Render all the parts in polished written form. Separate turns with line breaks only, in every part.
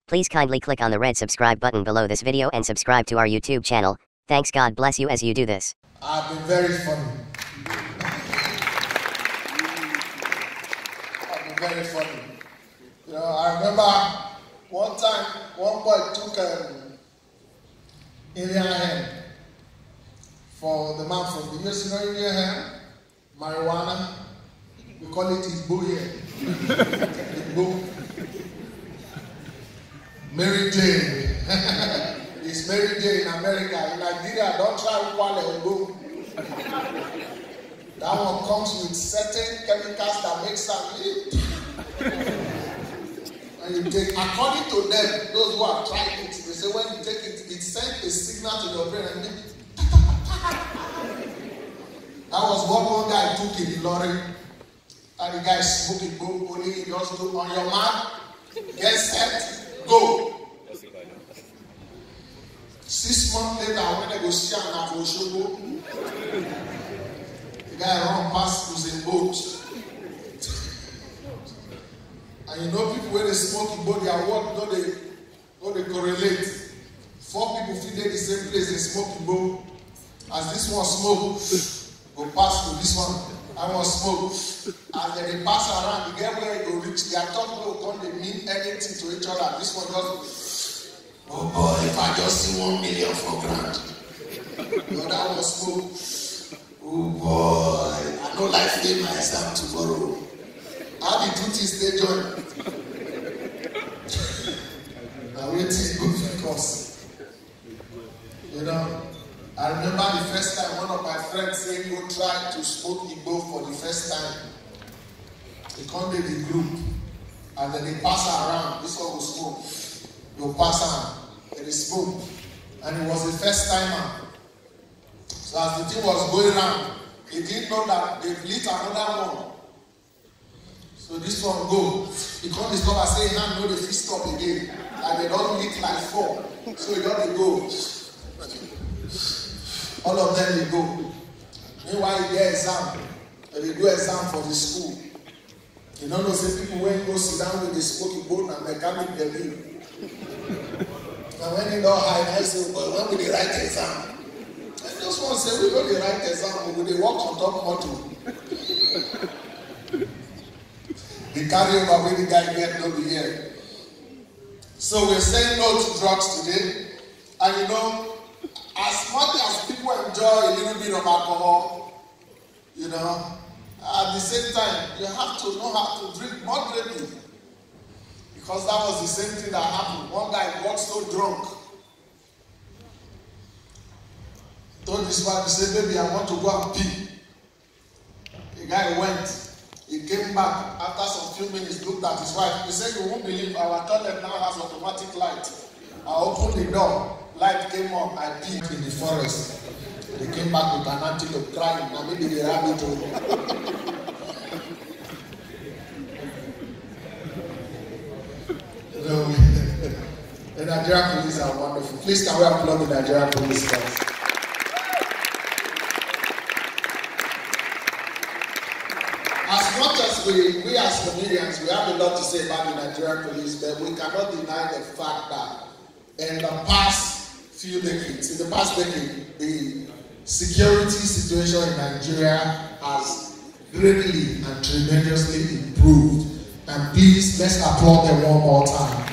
Please kindly click on the red subscribe button below this video and subscribe to our YouTube channel. Thanks, God bless you as you do this.
I've been very funny. I've been very funny. You know, I remember one time, one boy took Indian hemp for the man from the US. You know Indian hemp? Marijuana. We call it Igbo here. Igbo. Mary Jane. It's Mary Jane in America. In Nigeria, don't try Wale Igbo. That one comes with certain chemicals that make some. And you take, according to them, those who have tried it, they say when you take it, it sends a signal to your brain and that was what one guy took in the lorry. And the guy smoked it, go, only just do on your mark, get set, go. 6 months later, when they go see him at Oshogo, the guy run past with a boat. And you know, people when they smoke in both their work, no they correlate. 4 people feed in the same place, they smoke in both. As this one smoke, go pass to this one. I want smoke. As they pass around, you get where it go reach. Their talk will come, they mean anything to each other. This one just, oh boy, if I just see 1 million for grand. The other one smoke. Oh boy, I know life day my exam tomorrow. How the duties they join? Now wait till it goes because, you know, I remember the first time one of my friends said go try to smoke Igbo for the first time. They come to the group and then they pass around. This one will smoke. They'll pass around and they smoke. And it was the first timer. So as the thing was going around, he didn't know that they've lit another one. So this one go. He come discover say now no the fit stop again. And they don't lit like 4. So he don't go. All of them they go. Meanwhile they get exam. And they do exam for the school. You don't know say people when go sit down with the smoking boat and mechanic they leave. And when they don't hide, I say, well, when will they write the exam? And those ones say we don't write the exam, we they walk on top motor. They carry over where the guy get no be here. So we're saying no to drugs today. And you know, as much as people enjoy a little bit of alcohol, you know, at the same time, you have to know how to drink moderately. Because that was the same thing that happened. One guy got so drunk. Told his wife, he said, baby, I want to go and pee. The guy went. He came back after some few minutes, looked at his wife. He said, you won't believe our toilet now has automatic light. I opened the door, light came on, I peed in the forest. They came back with an antelope crying. Now maybe the rabbit You know, the Nigerian police are wonderful. Please can we applaud the Nigerian police guys? As much as we as comedians, we have a lot to say about the Nigerian police, but we cannot deny the fact that in the past few decades, in the past decade, the security situation in Nigeria has greatly and tremendously improved. And please, let's applaud them one more time.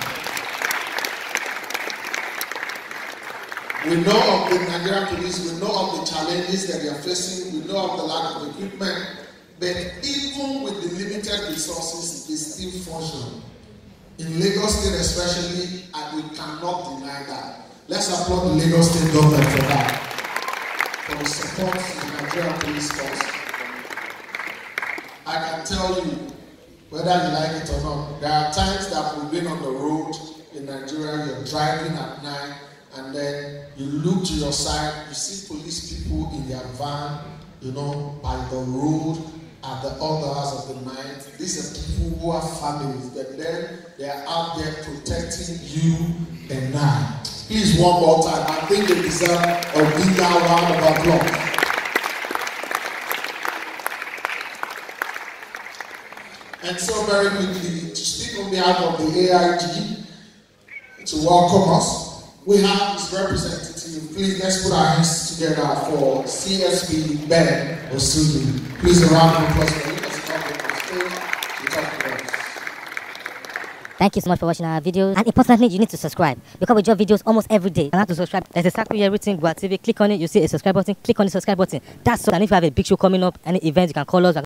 We know of the Nigerian police, we know of the challenges that they are facing, we know of the lack of equipment. But even with the limited resources, they still function. In Lagos State especially, and we cannot deny that. Let's applaud the Lagos State government for that. For the support to the Nigerian police force. I can tell you, whether you like it or not, there are times that we've been on the road in Nigeria, you're driving at night, and then you look to your side, you see police people in their van, you know, by the road, at the other hours of the night. These are people who have families, but then they are out there protecting you and I. Please, one more time. I think they deserve a bigger round of applause. And so very quickly, to speak on behalf of the AIG, to welcome us. We have his representative. Please let's put our hands together for CSP Ben Osudu. Please a round of applause for him as he comes on stage to talk to us.
Thank you so much for watching our videos. And importantly, you need to subscribe because we drop videos almost every day. And how to subscribe? There's a circle here written Gboah TV. Click on it, you see a subscribe button. Click on the subscribe button. That's all. And if you have a big show coming up, any event, you can call us.